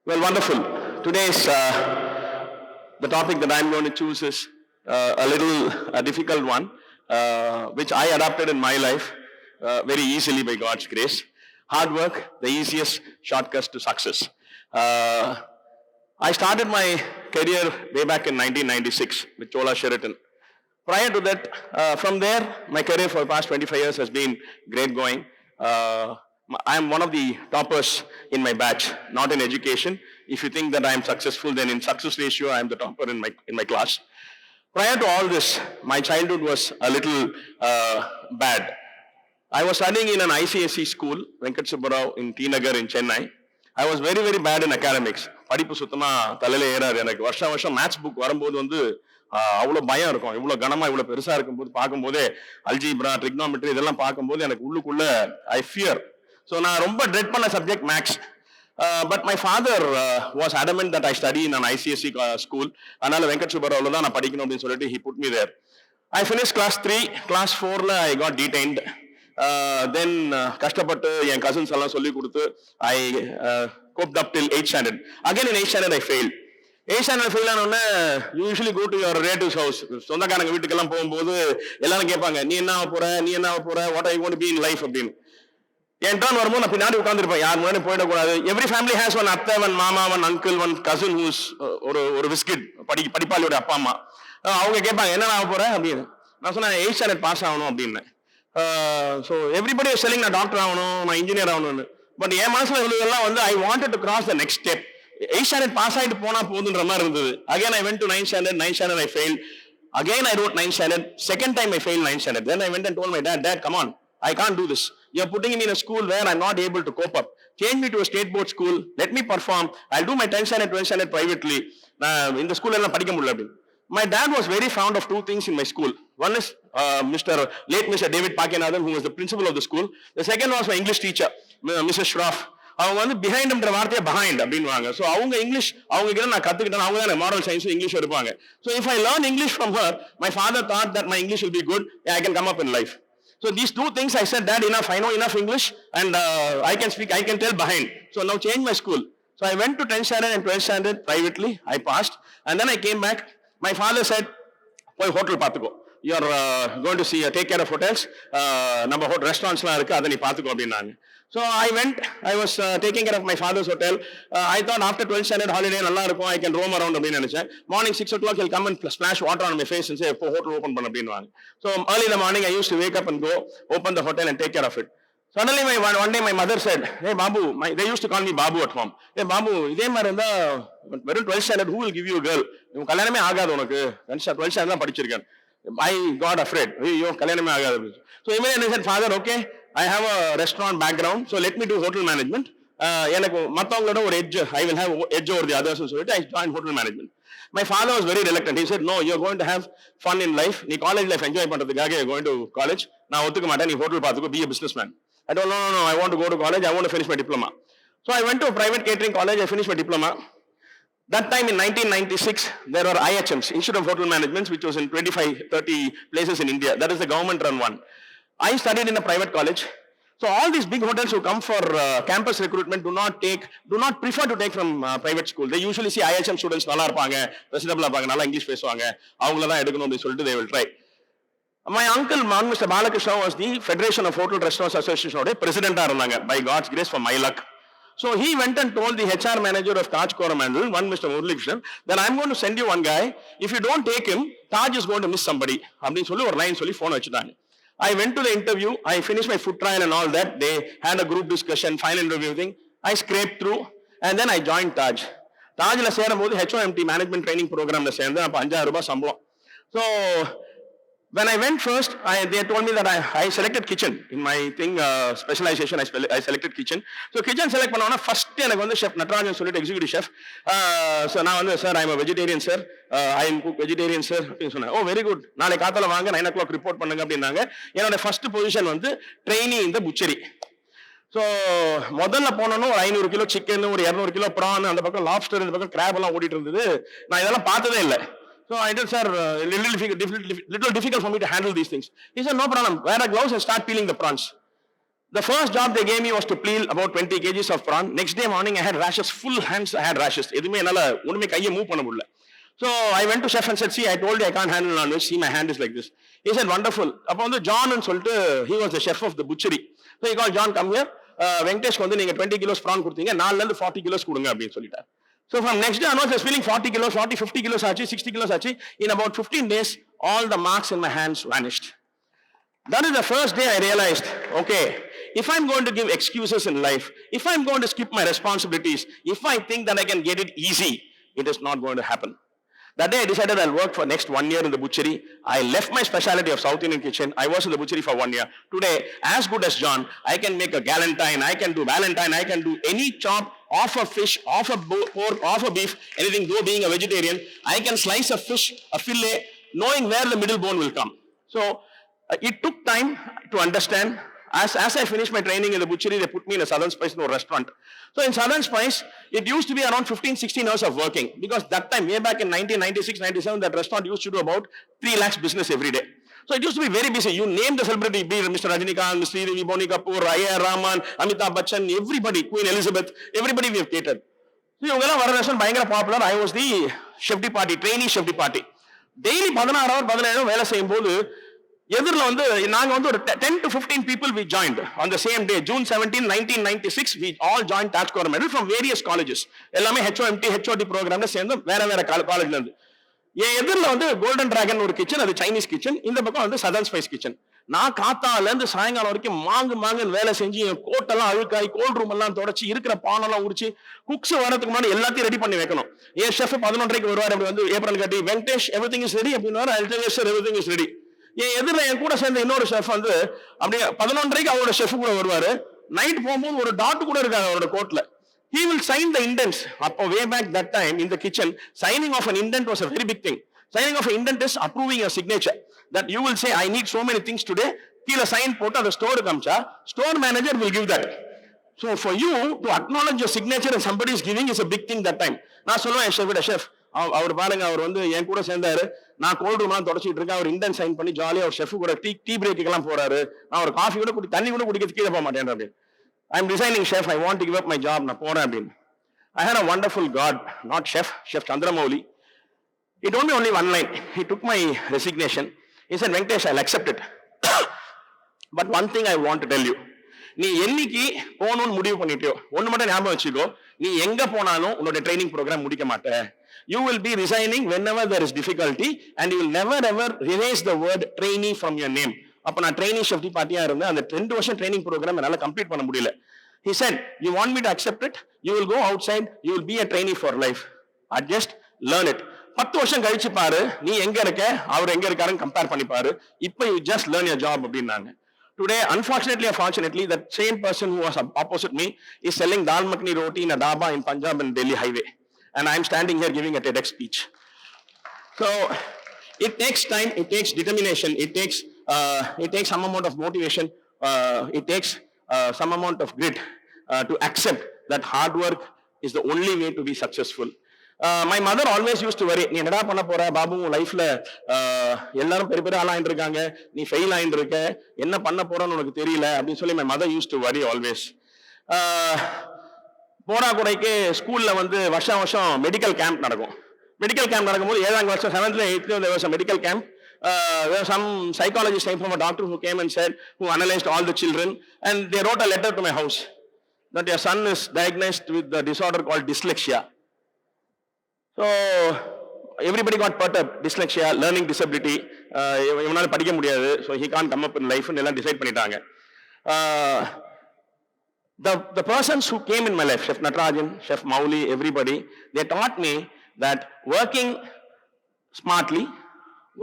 Well, wonderful. Today's the topic that I'm going to choose is a little difficult one, which I adopted in my life very easily by God's grace. Hard work, the easiest shortcuts to success. I started my career way back in 1996 with Chola Sheraton. Prior to that, from there, my career for the past 25 years has been great going. I am one of the toppers in my batch, not in education. If you think that I am successful, then in success ratio, I am the topper in my class. Prior to all this, my childhood was a little bad. I was studying in an ICSE school, Venkatesh Bhat in T Nagar in Chennai. I was very, very bad in academics. படிப்பு சுத்தமா தலையில ஏறாது எனக்கு. வருஷம் maths book வரும்போது வந்து அவ்வளோ பயம் இருக்கும். இவ்வளோ கனமா இவ்வளோ பெருசா இருக்கும்போது பார்க்கும்போதே அல்ஜீப்ரா, ட்ரிக்னாமெட்ரி இதெல்லாம் பார்க்கும்போது எனக்கு உள்ளுக்குள்ள ஐ ஃபியர். ஸோ நான் ரொம்ப ட்ரெட் பண்ண subject maths. But my father was adamant that I study in an ICSE school. அதனால வெங்கட் சுப்பராவ்ல தான் நான் படிக்கணும் அப்படின்னு சொல்லிட்டு he put me there. I finished class 3, class 4ல I got detained. Then கஷ்டப்பட்டு என் கசின்ஸ் எல்லாம் சொல்லி கொடுத்து I coped up till 8th standard. Again in 8th standard I failed. 8th standard fail ஆனோடனே usually go to your relatives house. சொந்தக்காரங்க வீட்டுக்கெல்லாம் போகும்போது எல்லாரும் கேட்பாங்க நீ என்ன ஆக போற what are you going to be in life அப்படின்னு. என் டர்ன் வரும்போது நான் பின்னாடி உட்காந்துருப்பேன், யார் முன்னாடி போயிடக்கூடாது. எவ்ரி ஃபேமிலி ஹேஸ் ஒன் அத்தை, ஒன் மாமா, one uncle, one cousin whose ஒரு பிஸ்கிட் படிப்பாளியோட அப்பா அம்மா. அவங்க கேட்பாங்க என்ன ஆக போற அப்படின்னு. நான் சொன்னேன் 8th standard பாஸ் ஆகணும் அப்படின்னு. ஸோ எவ்ரிபடி செல்லிங் நான் டாக்டர் ஆகணும், நான் இன்ஜினியர் ஆகணும்னு. பட் என் மனசுல உள்ளதெல்லாம் வந்து I wanted to cross the next step. 8th standard pass ஆகிட்டு போனா போதுன்ற மாதிரி இருந்தது. Again I went to 9th standard I failed. Again I wrote 9th standard. Second time I failed 9th standard. Then I went and told my dad, come on, I can't do this. You're putting me in a school where I'm not able to cope up. Change me to a state board school. Let me perform. I'll do my 10th standard, 12th standard privately. In the school எல்லாம் படிக்க முடியல. My dad was very fond of two things in my school. One is late Mr. David Pakinathan, who was the principal of the school. The second was my English teacher, Mrs. Shroff. அவங்க வந்து பிஹைண்ட்ன்ற வார்த்தையை behind அப்படின்வாங்க. So அவங்க English அவங்க கிட்ட நான் கத்துக்கிட்டேன். அவங்க தான் மாரல் சயின்ஸும் இங்கிலீஷ் இருப்பாங்க. So if I learn English from her, my father thought that my English will be good, I can come up in life. So these two things I said, Dad, enough, I know enough English and I can speak, I can tell behind. So now change my school. So I went to 10th standard and 12th standard privately. I passed and then I came back. My father said, "Poi hotel paathuko. You are going to see take care of hotels. Number hotel restaurants la irukku, adha nee paathuko அப்படினாங்க. So I went, I was taking care of my father's hotel. I thought after 12th standard holiday நல்லா இருக்கும், I can roam around அப்படின்னு நினைச்சேன். Morning 6 o'clock he'll come and splash water on my face and say, "Po hotel open பண்ணு" அப்படின்வாங்க. So early in the morning I used to wake up and go open the hotel and take care of it. Suddenly one day my mother said, "Hey Babu," they used to call me Babu at home. "Hey Babu, இதே மாதிரி இருந்தா வெறும் 12th standard who will give you a girl? உன் கல்யாணமே ஆகாது உனக்கு. 12th standard தான் படிச்சிருக்கேன்." I got afraid. ஐயோ கல்யாணமே ஆகாது. So immediately I said, "Father, okay, I have a restaurant background, so let me do hotel management. எனக்கு மற்றவங்களோட ஒரு edge, I will have edge over the others." So I joined hotel management. My father was very reluctant. He said, "No, you're going to have fun in life. நீ college life enjoy பண்றதுக்காக you're going to college. நான் ஒத்துக்க மாட்டேன், நீ hotel பார்த்துக்கோ, be a businessman." I don't know, no, I want to go to college, I want to finish my diploma. So I went to a private catering college, I finished my diploma. That time in 1996, there were IHMs, Institute of Hotel Management, which was in 25-30 places in India. That is the government run one. I studied in a private college. So all these big hotels who come for campus recruitment do not prefer to take from private school. They usually see IHM students நல்லா இருப்பாங்க, presentable இருப்பாங்க, நல்லா English பேசுவாங்க, அவங்கள தான் எடுக்கணும் அப்படின்னு சொல்லிட்டு they will try. My uncle, Mr. Balakrishna, was the Federation of Hotel Restaurants Association president இருந்தாங்க, by God's grace, for my luck. So he went and told the HR manager of Taj Coromandel, one Mr. Muralikrishnan, that I'm going to send you one guy. If you don't take him, Taj is going to miss somebody. அப்படின்னு சொல்லி ஒரு line சொல்லி phone வச்சுட்டாங்க. I went to the interview. I finished my food trial and all that. They had a group discussion, final interview thing. I scraped through and then I joined Taj. Tajல சேரும்போது HOMT management training programல சேர்ந்தேன். அப்ப 5000 ரூபாய் சம்பளம். So when I went first, they told me that I selected kitchen in my thing, specialization. I selected kitchen. So kitchen select பண்ணோம்னா first எனக்கு வந்து chef Natarajan சொல்லிட்டு executive chef. So நான் வந்து sir, I'm a vegetarian sir. I am cook vegetarian sir அப்படின்னு சொன்னேன். Oh very good. நாளை காத்தால வாங்க 9 o'clock report பண்ணுங்க அப்படின்னாங்க. என்னோட first position வந்து trainee in the butchery. So முதல்ல போனோன்னு ஒரு 500 கிலோ சிக்கன், ஒரு 200 கிலோ ப்ரான், அந்த பக்கம் லாப்ஸ்டர், இந்த பக்கம் கிராப் எல்லாம் ஓடிட்டு இருந்தது. நான் இதெல்லாம் பார்த்ததே இல்லை. So I told, "Sir, little difficult for me to handle these things." He said, "No problem. Wear a gloves and start peeling the prawns." The first job they gave me was to peel about 20 kgs of prawn. Next day morning, I had rashes, full hands, I had rashes. எதுவுமே என்னால ஒண்ணுமே கையை move பண்ண முடியல. So I went to chef and said, see, I told you I can't handle non-veg. See, my hand is like this. He said, wonderful. அப்போ வந்து John ன்னு சொல்லிட்டு, he was the chef of the butchery. So he called John, come here. Venkatesh வந்து நீங்க 20 kilos prawn கொடுத்தீங்க, 4ல இருந்து 40 kilos கொடுங்க அப்படின்னு சொல்லிட்டார். So from next day onwards, I was feeling 40 kilos, 50 kilos ஆச்சு, 60 kilos ஆச்சு. In about 15 days, all the marks in my hands vanished. That is the first day I realized, okay, if I'm going to give excuses in life, if I'm going to skip my responsibilities, if I think that I can get it easy, it is not going to happen. That day I decided I'll work for next 1 year in the butchery. I left my specialty of South Indian kitchen. I was in the butchery for 1 year. Today, as good as John, I can make a galantine, I can do valentine, I can do any chop off a fish, off a pork, off a beef, anything, though being a vegetarian. I can slice a fish, a fillet, knowing where the middle bone will come. So, it took time to understand. As I finished my training in the butchery, they put me in a Southern Spice in a restaurant. So in Southern Spice, it used to be around 15-16 hours of working, because that time, way back in 1996-97, that restaurant used to do about 3 lakhs business every day. So it used to be very busy. You name the celebrity, be Mr. Rajinikanth, Mr. Sridevi, Boni Kapoor, A.R. Rahman, Amitabh Bachchan, everybody, Queen Elizabeth, everybody we have catered. So இவங்கெல்லாம் வர restaurant பயங்கர popular. I was the chef de party, trainee chef de party. Daily 16 hours 17 hours வேலை செய்யும் போது எதிரில் வந்து நாங்க வந்து ஒரு 10 to 15 people we joined on the same day, June 17, 1996. We all joined Taj Coromandel from various colleges. எல்லாமே HOMT, HOD programல சேர்ந்து வேற வேற காலேஜ்ல இருந்து. என் எதிரில் வந்து கோல்டன் டிராகன் ஒரு கிச்சன், அது சைனீஸ் கிச்சன். இந்த பக்கம் வந்து சதர்ன் ஸ்பைஸ் கிச்சன். நான் காத்தால இருந்து சாயங்காலம் வரைக்கும் மாங்குன்னு வேலை செஞ்சு என் கோட்டெல்லாம் அழுக்காய், கோல்ட் ரூம் எல்லாம் தொடச்சி, இருக்கிற பானெல்லாம் உரிச்சு, குக்ஸ் வரதுக்கு முன்னாடி எல்லாத்தையும் ரெடி பண்ணி வைக்கணும். என் ஷெஃப் 11:30 வருவார். அப்படி வந்து ஏப்ரல் கட்டி, வெங்கடேஷ் எவ்ரிதிங் இஸ் ரெடி அப்படின்னு, எவ்ரிதிங் இஸ் ரெடி. என் எதிரில் என் கூட சேர்ந்த இன்னொரு ஷெஃப் வந்து அப்படியே 11:30 அவரோட ஷெஃப் கூட வருவாரு. நைட் போகும்போது ஒரு டாட் கூட இருக்காங்க அவரோட கோட்ல. He will sign the indents. அப்போ way back that time in the kitchen, signing of an indent was a very big thing. Signing of an indent is approving your signature. That you will say, I need so many things today. கீழே sign போட்டு அந்த store காமிச்சா, store manager will give that. So for you to acknowledge your signature and somebody is giving is a big thing that time. நான் சொல்லுவேன் chef, அவர் பாருங்க, அவர் வந்து என் கூட சேர்ந்தாரு, நான் கோல்ட் ரூம்லாம் தொடச்சிட்டு இருக்கேன், அவர் இண்டன் சைன் பண்ணி ஜாலியாக ஒரு ஷெஃப் கூட டீ பிரேக்கெல்லாம் போறாரு, நான் ஒரு காஃபி கூட தண்ணி கூட குடிக்கிறது கீழே போக மாட்டேன் அப்படின்னு. I am resigning chef, I want to give up my job, நான் போறேன் அப்படின்னு. I had a wonderful God, not chef, Chef Chandramouli. He told me only one line. He took my resignation. He said, Venkatesh, I'll accept it. But one thing I want to tell you. நீ என்னைக்கு போகணும்னு முடிவு பண்ணிட்டியோ, ஒன்று மட்டும் ஞாபகம் வச்சுக்கோ, நீ எங்க போனாலும் உன்னோட ட்ரைனிங் ப்ரோக்ராம் முடிக்க மாட்டே. You will be resigning whenever there is difficulty, and you will never ever erase the word trainee from your name. அப்ப நான் ட்ரெயினி ஷெஃப் பார்ட்டியா இருந்தேன். அந்த 2 வருஷம் ட்ரைனிங் ப்ரோக்ராம் என்னால கம்ப்ளீட் பண்ண முடியல. He said, you want me to accept it? You will go outside, you will be a trainee for life. Just learn it. 10 வருஷம் கழிச்சு பாரு, நீ எங்க இருக்க, அவர் எங்க இருக்காருன்னு கம்பேர் பண்ணி பாரு. இப்போ you just learn your job அப்படின்னாங்க. Today, unfortunately or fortunately, that same person who was opposite me is selling dal makhni roti in a dhaba in Punjab and Delhi highway. And I am standing here giving a TEDx speech. So, it takes time, it takes determination, it takes some amount of motivation, it takes some amount of grit to accept that hard work is the only way to be successful. My mother always used to worry, நீ என்னடா பண்ண போற பாபு, லைஃப்ல எல்லாரும் பெரிய ஆளாயிட்டு இருக்காங்க, நீ fail ஆயிட்டு இருக்க, என்ன பண்ண போறன்னு உனக்கு தெரியல அப்படின்னு சொல்லி my mother used to worry always. போடா கூடைக்கு ஸ்கூல்ல வந்து வருஷம் மெடிக்கல் கேம்ப் நடக்கும். மெடிக்கல் கேம்ப் நடக்கும்போது 7ஆம் வருஷம் 7th 8th there was a medical camp. There was some psychologist came from a doctor who came and said, who analyzed all the children, and they wrote a letter to my house that your son is diagnosed with the disorder called dyslexia. So everybody got perturbed, dyslexia, learning disability, இவனால படிக்க முடியாது, so he can't come up in life ன்னு எல்லாம் decide பண்ணிட்டாங்க. The persons who came in my life, Chef Natarajan, Chef Mauli, everybody, they taught me that working smartly,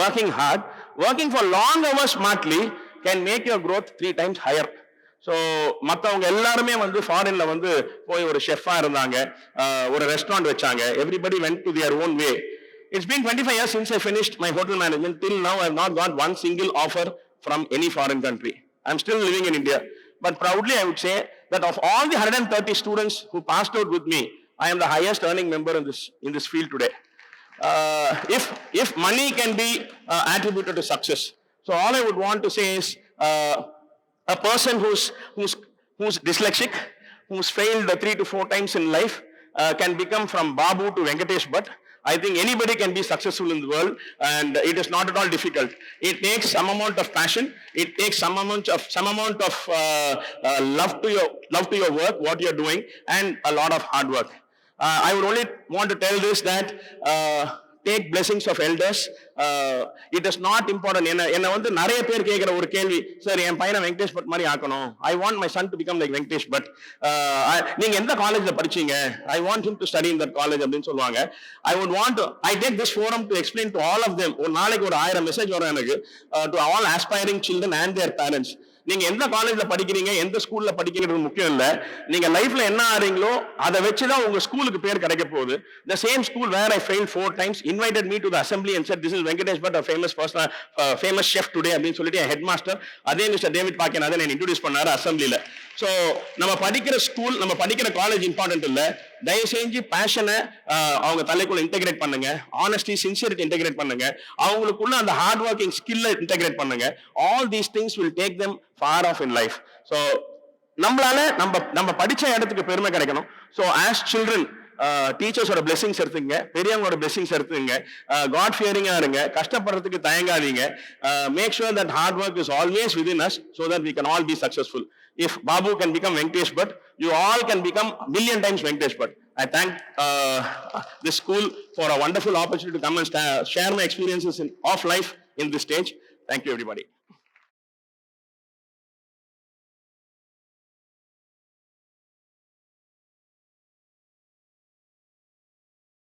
working hard, working for long hours smartly can make your growth 3 times higher. So மற்றவங்க எல்லாருமே வந்து ஃபாரின்ல வந்து போய் ஒரு ஷெஃபா இருந்தாங்க, ஒரு restaurant வச்சாங்க. Everybody went to their own way. It's been 25 years since I finished my hotel management. Till now I have not got one single offer from any foreign country. I'm still living in India. But proudly I would say that of all the 130 students who passed out with me, I am the highest earning member in this field today. If money can be attributed to success. So all I would want to say is, A person who's dyslexic, who's failed 3 to 4 times in life, can become from Babu to Venkatesh Bhat. I think anybody can be successful in the world, and it is not at all difficult. It takes some amount of passion. It takes some amount of love to your work, what you're doing, and a lot of hard work. I would only want to tell this that take blessings of elders. It is not important. என்ன வந்து நிறைய பேர் கேட்கிற ஒரு கேள்வி, sir என் பையனை Venkatesh but மாதிரி ஆக்கணும். I want my son to become like Venkatesh Bhat. நீங்க எந்த காலேஜ்ல படிச்சீங்க? I want him to study in that college அப்படின்னு சொல்லுவாங்க. I take this forum to explain to all of them. ஒரு நாளைக்கு ஒரு 1000 மெசேஜ் வரும் எனக்கு, to all aspiring children and their parents. நீங்க எந்த காலேஜ்ல படிக்கிறீங்க, எந்த ஸ்கூல்ல படிக்கிறது முக்கியம் இல்ல. நீங்க லைஃப்ல என்ன ஆறீங்களோ அதை வச்சுதான் உங்க ஸ்கூலுக்கு பேர் கிடைக்க போகுது. The same school where I failed 4 times invited me to the assembly and said, this is Venkatesh Bhat, a famous person, famous chef today அப்படின்னு சொல்லிட்டு headmaster அதே மிஸ்டர் டேவிட் பாக்கன் அதை நான் இன்ட்ரோடியூஸ் பண்ணாரு அசம்பிளில. ஸோ நம்ம படிக்கிற ஸ்கூல், நம்ம படிக்கிற காலேஜ் இம்பார்ட்டன்ட் இல்ல. தயவு செஞ்சு பேஷனை அவங்க தலைக்குள்ள இன்டெகிரேட் பண்ணுங்க. ஆனஸ்டி, சின்சியரிட்டி இன்டெகிரேட் பண்ணுங்க. அவங்களுக்குள்ள அந்த ஹார்ட் ஒர்க்கிங் ஸ்கில்லை இன்டெகிரேட் பண்ணுங்க. All these things will take them far off in life. So நம்மளால நம்ம படிச்ச இடத்துக்கு பெருமை கிடைக்கணும். So as children, டீச்சர்ஸோட பிளெஸிங்ஸ் எடுத்துங்க, பெரியவங்களோட பிளெஸிங்ஸ் எடுத்துங்க, காட் ஃபியரிங்கா இருங்க, கஷ்டப்படுறதுக்கு தயங்காதீங்க. Make sure that hard work is always within us so that we can all be successful. If Babu can become Venkatesh Bhat, you all can become million times Venkatesh Bhat. I thank this school for a wonderful opportunity to come and share my experiences of life in this stage. Thank you, everybody.